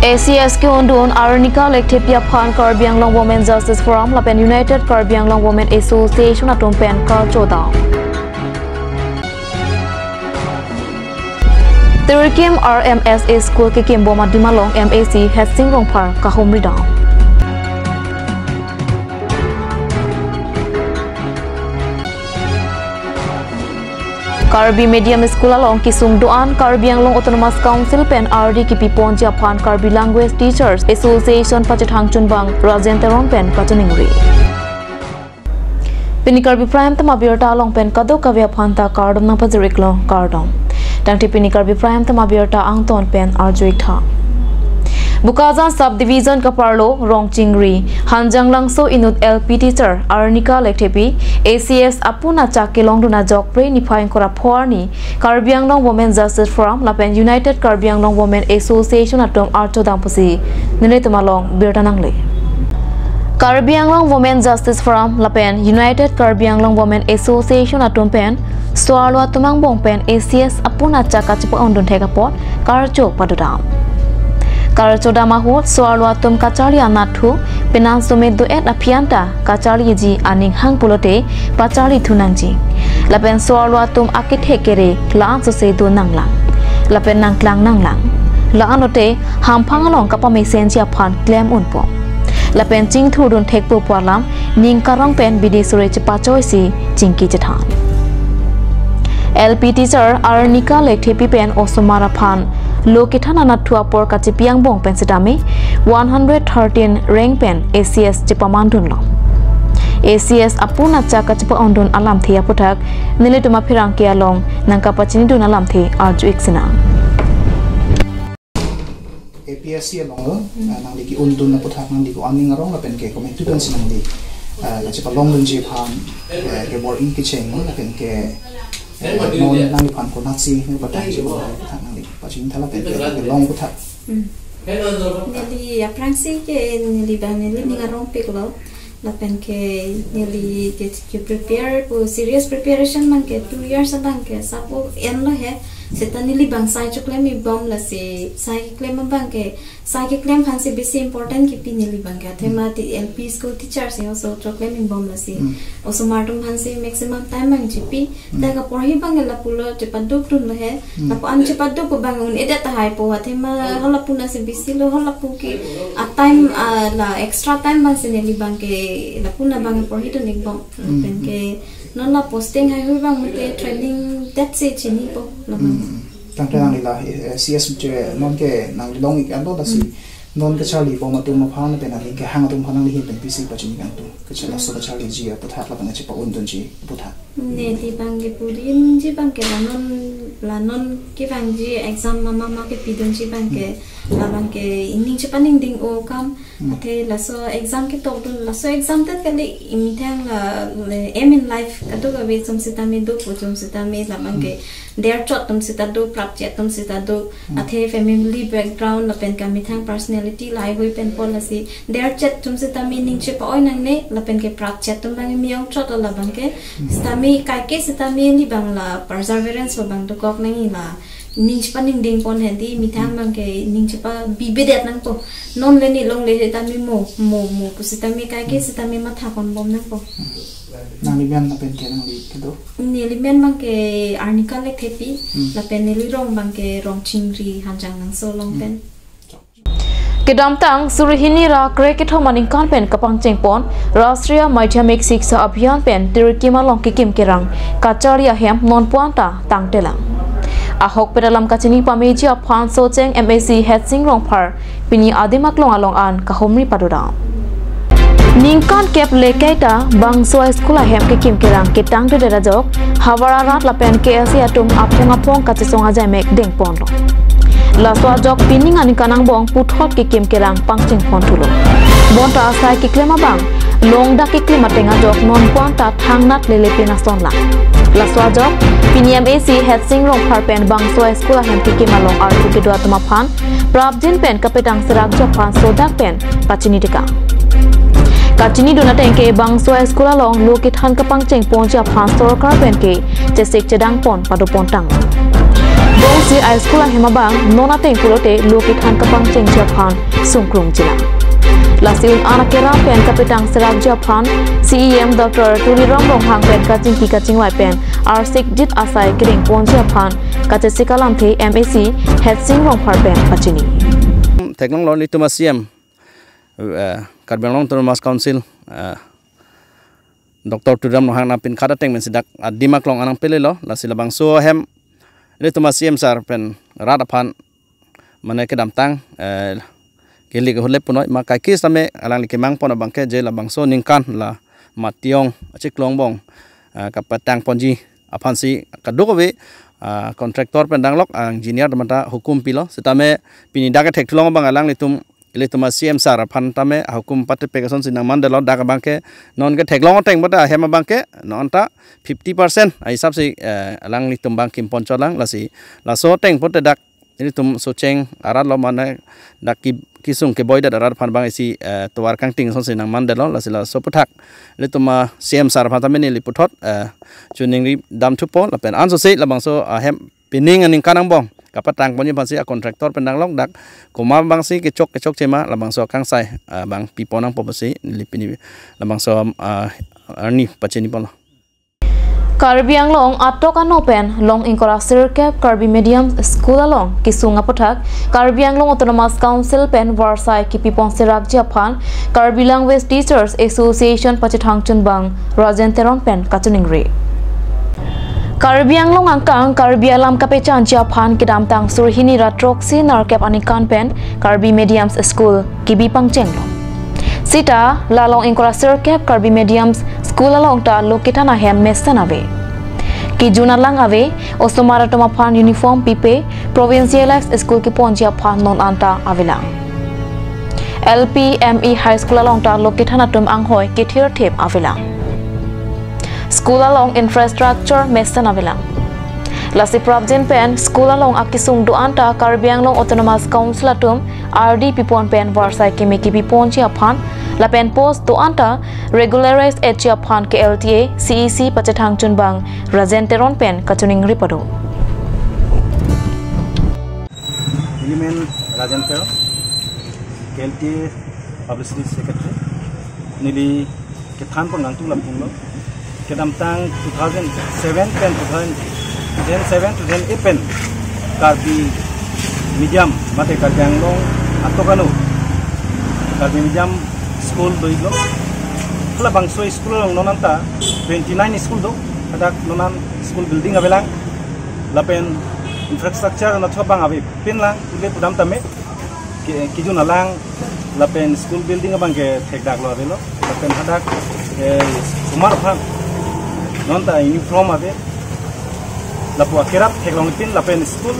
ACS ke undun Arnika Lektipia Pan Karbi Anglong Women Justice Forum Lapen United Karbi Anglong Women Association atum pen Karchoda. Terikim RMSA School ke Kimbo Madimalong MAC Hetsing Rongpar Kahumridang. Karbi Medium School along Kisung Doan Karbi Anglong Autonomous Council pen RD Kipi Pon Japan Karbi Language Teachers Association Pachet Hangchun Bang Rajenteron pen Pataningri. Pini Karbi Prime Tama Birta along pen Kado Kavya Phanta Kardom na Paziriklo Kardom. Dangti Pini Karbi Prime Tama Birta Angton pen Arjuik Tha. Bukazan Subdivision Kaparlo Rongchingri Hanjang Langso Inut LP Teacher Arnika Lektepi ACS Apuna Chakilong Duna Jokpre Nipain Kora Porni Karbi Anglong Women Justice Forum Lapen United Karbi Anglong Women Association Atom Arto Dampusi Niletumalong Birtanangle Karbi Anglong Women Justice Forum Lapen United Karbi Anglong Women Association Atom Pen Swalwa Tumang Bong Pen ACS Apuna Chakachipo Ondun Tegapot Karchok Padudam Karchoda mahut soalwa tum kacari anathu penan sumedo et apianta kacari ji aning hang pulote pacari thunangji lapen soalwa tum akithe kere laan so se do nanglang lapen nangklang nanglang laanote hamphang along kapame senji aphan claim unpo lapen ching thudun thekpo palam ning karang pen bidesure chapachoi si chingki chathan LP Teacher Arnika Lektepi pen osomara phan Lokithana Natua por Kachipiang Bong Pensidami 113 rank pen ACS Chipamandun lo. ACS Apuna Chaka Chipa Ondun Alam Thea Putak Nilituma Pirangki along Nankapachini Dun Alam The Arju Ixina. APSC along nang liki undun na putak nang liko aning arong na pen ke komentudan sinang di Chipa long dun jipan ke bor in kicheng na pen ke non nang pan ko natsi ni batang jibo putak nang liko pachin thala pen ke long putak nili aprangsi ke nili bang nili ningarong peklo la pen ke nili ke prepare for serious preparation man ke 2 years bang ke sapo en lo he setani li bang sai chukle mi bom la se sai claim bang ke sai ke claim han se besi important ki pin li bang ke thema ti LP school teacher se also chukle mi bom la se also martum han se maximum time bang jipi ta ka porhi bang la pulo te paduk tun lo he na po an che paduk ko bang un eda ta hai po thema hola puna se besi lo hola pu ki a time la extra time bang se li bang ke la puna bang porhi to nik bom pen ke non la posting hai hui bang mute training that's it chini po tang tang ni la CS je non ke nang long ik ando da si non ke charli po ma tu ma phan pe na ke hang tum phan ni hin pen PC pa chini kan tu ke chala so charli ji pa tha la bang che pa undun ji pu tha ne di bang ke purin ji bang ke la non ke bang ji exam mama ke pidun ji bang ke la bang ke ining che paning ding o kam athe la so exam ke to la so exam ta ke le imithang la aim in life ka to ga ve som sita me do po som sita me la bang ke their chot tum sita do prap chet tum sita do athe family background la pen ka mithang personality lai hoi pen policy their chet tum sita meaning che pa oi nang ne la pen ke prap chet tum bang mi yong chot la bang ke sita me kai ke sita me ni bang la perseverance bang to kok nang la ning chipa ning ding pon hendi mithang bang ke ning chipa bibedet nang po non le ni long le ta mi mo pusita mi kai ke sita mi matha kon bom nang po nang liban na pen ke nang li ke do ni liban bang ke Arnika Lektepi la pen ni rong bang ke rong chingri hanjang nang so long pen Kedam tang surihini ra kreket homaning kan pen kapang chengpon Rashtriya Madhyamik Shiksha Abhiyan pen tirkima long kikim kerang kacharia hem non puanta tang telang ahok pedalam kachini pameji aphan socheng MAC Hetsing Rongphar pini adimak long along an kahomri padoda ningkan kep lekaita bangso school ahem ke kim kerang ke tang de rajok hawara rat lapen ke asi atum apong kachesonga jamek deng pon laswa jok pining ani kanang bong puthot ke kim kerang pangching pon thulo bonta sai ke klema bang long da ke klema tenga jok non pon ta thangnat lele pina son la laswa jok pini MAC Hetsing Rongphar pen bangso school ahem ke kim along artu ke dua tama phan prabjin pen kapetang serak jok phan sodak pen pachini tika Kachini dona tengke bangso school along lokit han kapang cheng ponja phan sorkar pen ke chesek chedang pon padu pontang Dong si high school ang himabang nona teng pulote loki than kapang cheng Japan sungkrung jila. Lasiun anak kira pen kapitang serag Japan CEM Dr. Tuni Rongrong hang pen kacing ki kacing wai pen arsik jit asai kering pon Japan kace sikalam the MAC head sing rong par pen pachini. Teklong lon itu masiem Karbi long Mas Council Dr. Tudam hang napin kada teng men sidak dimak long anang pele lo la silabang so hem itu masiem sar pen radapan mana ke damtang kili ke hulep punoi maka kis tame alang likimang pon bangke je la bangso ningkan la mationg acik longbong kapatang ponji apansi kadokowe kontraktor pendanglok engineer mata hukum pilo setame pinidaka teklong bang alang litum CM sar apan tame hukum pate pegason sinang mandelo dak bangke non ke teklong teng bata hema bangke non ta 50% ai sab si alang litum bang kim poncolang lasi laso teng pote dak ini tum soceng arat lo mana dak kisung ke boy da arat pan bang isi tuar kang ting son sinang mandelo lasila soputak ini tum CM sar pan tame ni liputot chuning ri dam tupo lapen anso se labang so hem pining aning kanang bong kapatang ponyi pansi kontraktor pendang lok dak kuma bang si kecok cema labang so kang sai bang piponang popasi lipini labang so arni pacheni pon Karbi Anglong atok an open long inkora sirkep Karbi medium school along kisunga pothak Karbi Anglong Autonomous Council pen Warsai kipipong sirak Japan Karbi Language Teachers Association pachithangchun bang Rajenteron pen kachuningri Karbi Anglong angkang Karbi alam kapechan Japan kidam tang surhini ratroksi narkep anikan pen Karbi mediums school kibi pangchenglong Sita lalong inkora sirkep Karbi mediums school along ta lokitana hem mesten ave ki juna lang ave ostomara toma pan uniform pipe provincial school ki ponja pan non anta avila LPME high school along ta lokitana tum anghoi ki thir thep avila school along infrastructure mesten avila lasi pravjen pen school along akisung do anta Karbi Anglong Autonomous Council atum RD pipon pen Warsai kemeki pipon chia pan la pen post do anta regularized chia pan ke LTA CEC pachethang chun bang Rajenteron pen kachuning ripado Ilimen Rajenteron LTA Publicity Secretary nili kethan pon nangtung lampung lo kedam tang 2007 pen 2007 to 2008 pen Karbi medium mate Karbi Anglong atokanu Karbi medium school doiglo kala bangso school long nonanta 29 school do ada nonan school building avelang lapen infrastructure na thobang ave pinlang ile pudam tame kijun alang lapen school building abang ke thekdak lo avelo lapen hadak sumar phan nonta uniform ave lapu akirap theklong pin lapen school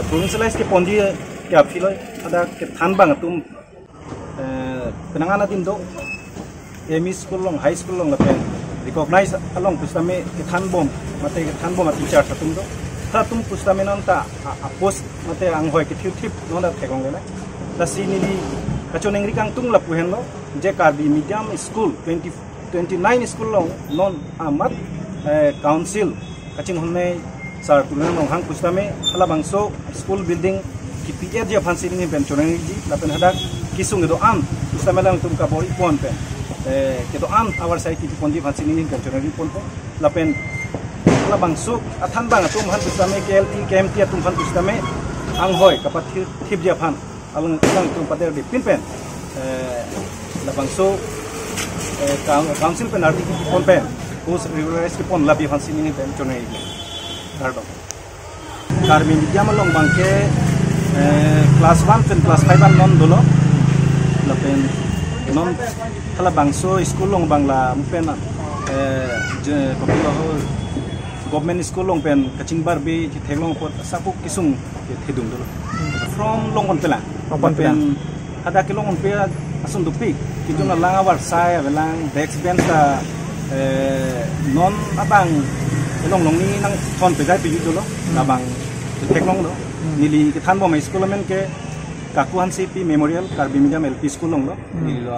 provincialized ke pondi ke afilo ada ke thanbang atum penanganan tim do ME school long high school long lapen recognize along pustame ke thanbom mate ke thanbom teacher satum do tum pustame nonta post mate anghoi ke thip nona theklong le la sinili kachoneng rikang tung lapu hen lo je Karbi medium school 29 school long non amat council kaching honne sar tulang long hang pustame hala bangso school building ki PF je phansi ni pen choneng ji lapen hadak kisung do am pustame lang tum ka bori pon pen ke do am our side ki pon ji phansi ni pen choneng pon pen lapen hala bangso athan bang tum han pustame KLT KMT tum han pustame ang hoi kapat thip je phan alung tum pader di pin pen la bangso council pen arti ki pon pen us regularized ki pon labi phansi ni pen choneng Kardo Karbi medium long bangke class 1 pen class 5 non dolo lapen non kala bangso school long bangla pen je kopilo government school long pen kaching barbe ki thelong pot sapu kisung ke thedung dolo from long on pela pen ada kilong on pe asun dupi kijuna langa war sai belang desk bench ta non abang long long ni nang thon pe jai pe yu dolo abang theklong do nili ke than bo mai school men ke Kakuan CP Memorial Karbi Medium LP School long lo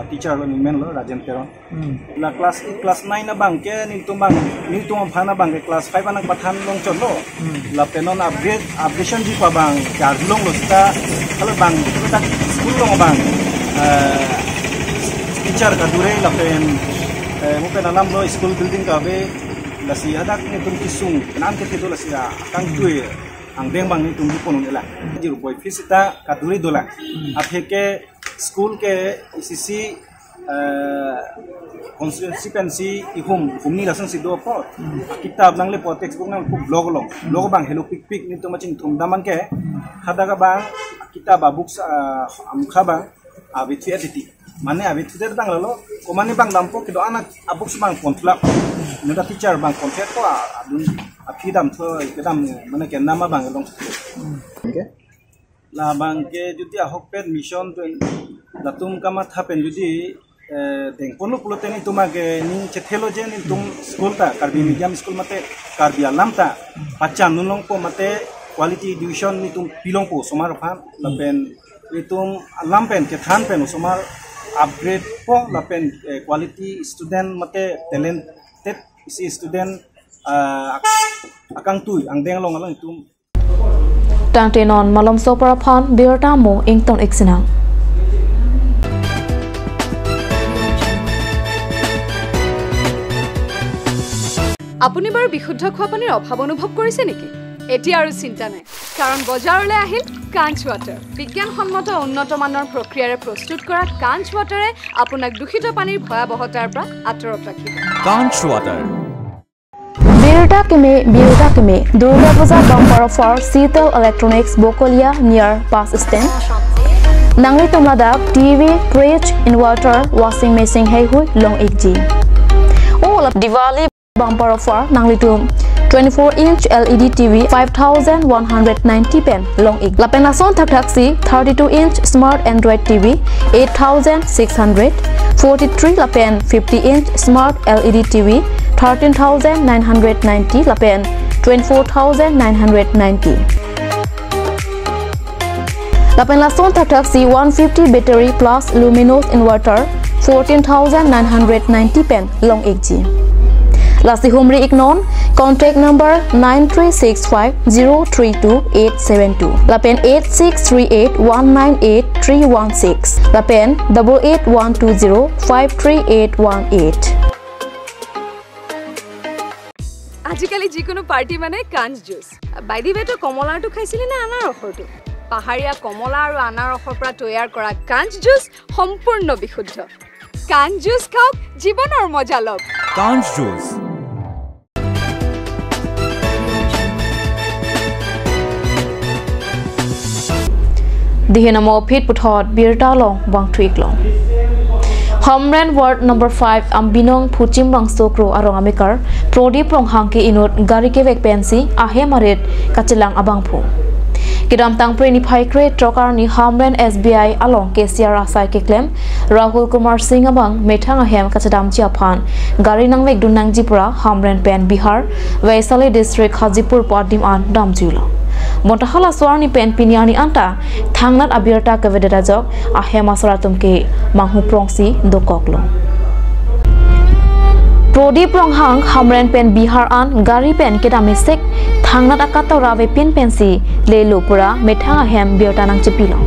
teacher lo nimen lo Rajen Teron la class 9 na bang ke nintum phana bang ke class 5 anak pathan long chon lo la penon updation ji pa bang jar long lo sta kala bang ta school long bang teacher ka dure la pen mo pen alam lo school building ka be la si hadak ni tum kisung nan ke tido la si kang tue ang deng bang ni tum di ponun ela jiru boy fisita kaduri dola atheke school ke sisi constituency ihum ni lasang si do po kitab nang le po textbook nang ku blog bang hello pik ni to machin thum daman ke hadaga bang kitab books amkha bang abithiati mane abithider bang lo ko mane bang dampo kido anak books bang kontla nda teacher bang kontret ko adun apidam tho kedam mane ke nama bang long okay la bang ke judi ahok pen mission to latum kama thapen judi deng ponu puloteni tumage ni chethelo je ni tum school ta Karbi medium school mate Karbi alam ta pacha nunong po mate quality division ni tum pilong po somar phan lapen itum alam pen ke than pen somar upgrade po lapen quality student mate talented si student akang tu ang deng long alang itum tang tenon malom sopara phan birta mo ington exina আপুনি বাৰু বিশুদ্ধ খোৱা পানীৰ অভাৱ অনুভৱ কৰিছে নেকি এতিয়া আৰু চিন্তা নাই কাৰণ বজাৰলৈ আহিল কাঞ্চ ৱাটাৰ বিজ্ঞানসন্মত উন্নত মানৰ প্ৰক্ৰিয়াৰে প্ৰস্তুত কৰা কাঞ্চ ৱাটাৰে আপোনাক দূষিত পানীৰ ভয়াৱহতাৰ পৰা আঁতৰত ৰাখিব কাঞ্চ water Birta Keme Durga Puja bumper offer Seatel Electronics Bokolia near bus stand Nangli Tomladak TV fridge inverter washing machine hai hui long 8G all of Diwali bumper offer Nanglitum 24-inch LED TV 5,190 pen long ik. Lapenason taksi 32-inch smart Android TV 8,600. 43 lapen 50-inch smart LED TV 13,990 lapen 24,990. Lapenason taksi 150 battery plus luminous inverter 14,990 pen long ik. Lasi Humri Ignon, contact number 9365032872. Lapen 8638198316. Lapen 8812053818. আজিকালি যিকোনো পাৰ্টি মানে কাঞ্চ juice by the ৱে তো কমলাটো খাইছিলি না আনাৰ ৰসটো পাহাৰীয়া কমলা আৰু আনাৰ ৰসৰ পৰা তৈয়াৰ কৰা কাঞ্চ জুচ সম্পূৰ্ণ বিশুদ্ধ কাঞ্চ জুচ খাওক জীৱনৰ মজা লওক কাঞ্চ juice Dihinamo Pit Puthot Birta Long Bang Tweak Long Homren Ward number 5 Ambinong Puchim Bang Sokro Arong Amikar Prodip Rong Hangki Inut Garike Vek Pensi Ahe Marit Kachilang Abangpu Kidam Tang Preni Paikre Trokar ni Homren SBI Along KCR Asai Keklem Rahul Kumar Singh Abang Methang Ahem Kachadam Chiaphan Gari Nang Vek Dunang Jipura Homren Pen Bihar Vaisali District Hajipur Padim An Damjula Montahala Swarni Pen Piniani Anta Thangnat Abirta Kavedajok Ahema Saratumke Manghu Prongsi Dokoklo Prodip Ronghang Hamren Pen Bihar An Gari Pen Kedamisek Thangnat Akato Rave Pin Pensi Lelo Pura Methang Ahem Birta Nang Chipilo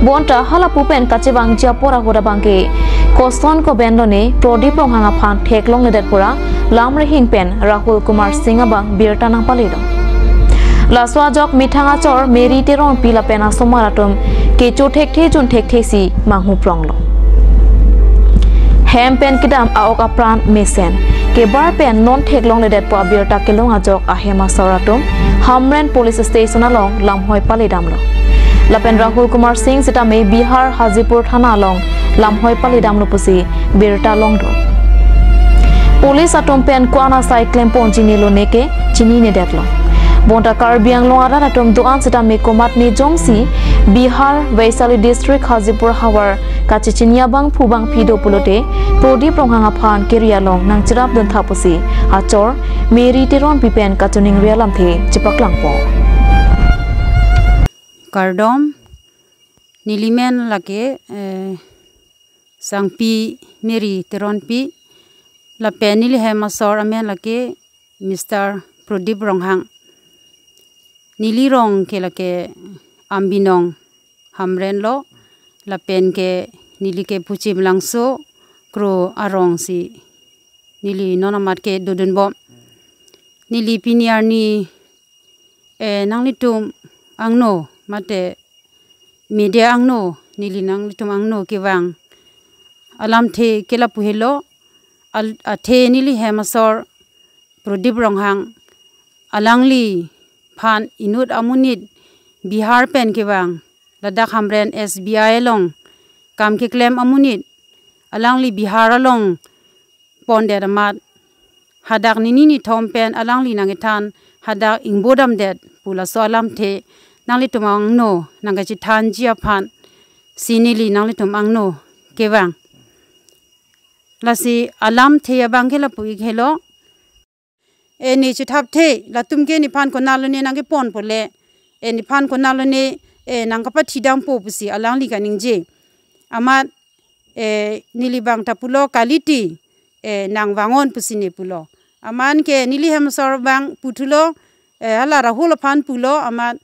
Bonta Hala Pupen Kachibang Japora Hodabangke Koston Ko Bendone Prodip Ronghang Aphan Teklong Ledet Pura Lamre Hing Pen Rahul Kumar Singh Abang Birta Nang Palido Laswa jok mithanga chor meri teron pila pena somaratum kecho thekthi jun thekthesi manghu pronglo hem pen kidam aok apran mesen ke bar pen non theklong ledet pa birta kelong ajok ahema soratum hamren police station along lamhoi palidamlo lapen Rahul Kumar Singh sita me Bihar Hajipur thana along lamhoi palidamlo pusi birta longdo police atom pen kwana sai claim ponjini lo neke chini ne detlo Bonta Karbi ang long ara atom doan sita me komat ni jongsi Bihar Vaisali District Hajipur Hawar kachichinia bang phubang phido pulote Prodip Ronghang aphan keria long nang chirap don thapusi achor meri teron pipen kachuning rialam the chipaklang po Kardom nilimen lake sangpi meri teronpi la penili hemasor amen lake Mr. Prodip Ronghang nilirong ke lake ambinong hamren lo la pen ke nili ke puchim langso kro arong si nili nonamat ke dodun bom nili piniar ni nanglitum angno mate media angno nili nanglitum angno ke wang alam the kela puhelo athe nili hemasor Prodip Ronghang alangli phan inut amunit Bihar pen ke wang ladak hamren SBI long kam ke claim amunit alangli Bihar long ponde ramat hadak nini thom pen alangli nangitan hadak ingbodam det pula so alam the nangli tumang no nangachi than jia phan sinili nangli tumang no ke wang lasi alam the abang ke la pui khelo ni chithap the la tumke ni phan ko nalone nange pon pole ni phan ko nalone nangkapa thidam po pusi alangli kaningje amat nilibang tapulo kaliti nang wangon pusine pulo aman ke nili hemsor bang putulo ala rahul phan pulo amat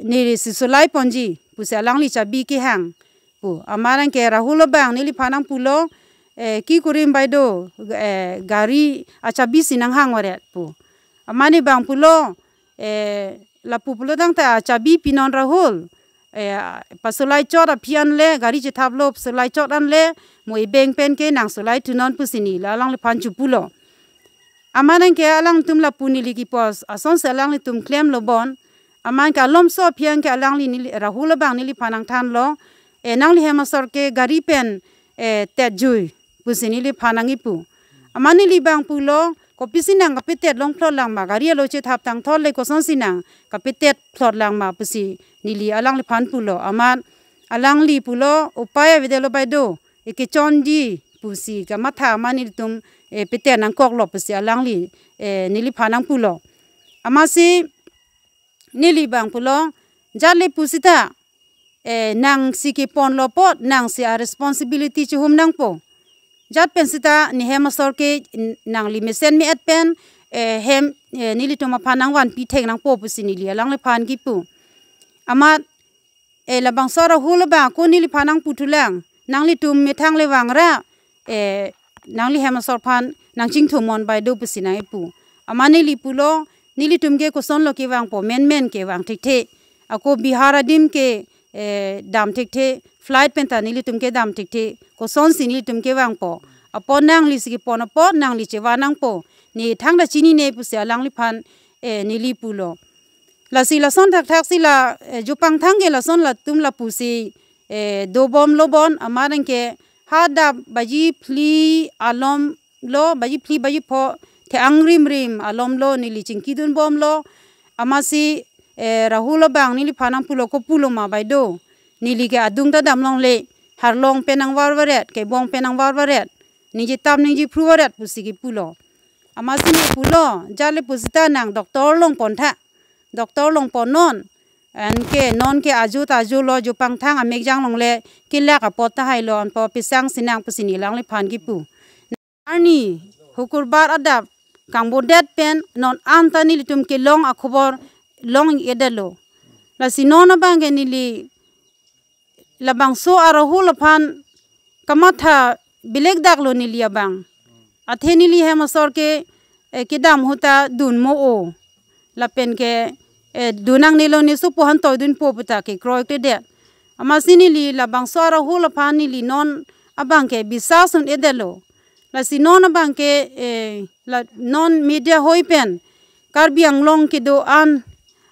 niri sisolai ponji pusi alangli chabi ki hang pu amaran ke rahul bang nili phanang pulo ki kurim baido gari achabi sinang hang waret pu amani bang pulo la pupulo dang ta chabi pinon rahul pasolai chot apian le gari chithap lo pasolai chot an le moi beng pen ke nang solai tunon pusini la lang le panchu pulo amanan ke alang tum la puni li ki pos ason se alang le tum claim lo bon aman ka lom so pian ke alang li ni rahul bang ni li panang than lo nang li hemasor ke gari pen tet jui pusini li phanangi pu amani li bang pulo kopisinang kapitet long plot lang ma gari lo che thap tang thol le ko son sinang kapitet plot lang ma pusi nili alang le phan pulo aman alang li pulo upaya videlo baido eke chondi pusi ka matha mani tum pete nang kok lo pusi alang li nili phanang pulo amasi nili bang pulo jale pusita nang siki pon lo pot nang si a responsibility chu hum nang po jat pensita ni hemasor ke nang li mesen mi at pen hem nili to ma phanang wan pi thek nang po pusi nili alang le phan ki pu amat labang sora hula ba ko nili phanang putulang nang li tum me thang le wangra nang li hemasor phan nang ching thumon bai do pusi na pu amani li pulo nili tum ke ko son lo ke wang po men ke wang thik the ako bihara dim ke dam thik the flight pen ta nili tum ke dam thik the ko son sin nili tum ke wang po apon nang li siki pon apon nang li chewa nang po ni thang da chini ne pusi alang li phan nili pulo la si la son thak thak si la jupang thang ke la son la tum la pusi do bom lo bon amaran ke hada baji phli alom lo baji phli baji pho the angrim rim alom lo nili chingkidun bom lo amasi rahul bang nili phanang pulo ko pulo ma baido nili ke adung ta damlong le harlong penang warwaret ke bong penang warwaret niji tam niji pruwaret pusi ki pulo amasi ni pulo jale pusita nang doktor long pontha doktor long ponon an ke non ke aju lo jupang thang amek jang long le kilak a pot ta hai lon po pisang sinang pusini lang le phan ki pu ani hukur bar adap kang bodet pen non antani litum ke long akhobor long edalo la sinona bange nili labang so arahul phan kamatha bilek dak lo nili abang atheni li hemasor ke kidam huta dun mo o la pen ke dunang nilo ni su pohan toy dun po puta ke kroy te de amasini li labang so arahul phan nili non abang ke bisasun edalo la sinon abang ke la non media hoi pen Karbi anglong ke do an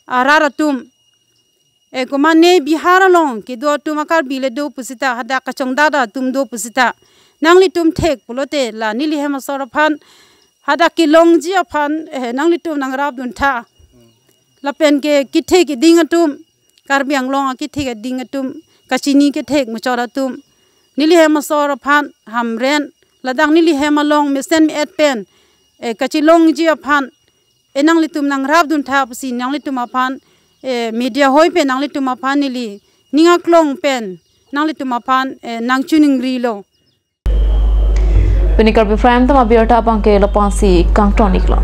araratum komane Bihar long ke do tuma Karbi le do pusita hada kachong dada tum do pusita nangli tum thek pulote la nili hemasor phan hada ki long ji phan nangli tum nang rab dun tha la pen ke kithe ki dingatum Karbi anglong ki thek dingatum kachini ke thek muchora tum nili hemasor phan hamren ladang nili hemalong mesen et pen kachilong ji phan enang litum nang rab dun tha pusi nang litum phan media hoi pe nang litum phan nili ninga klong pen nang le tuma pan nang chuning ri lo Pini Karbi Prime tama biota bangke lapansi kang tonik lo.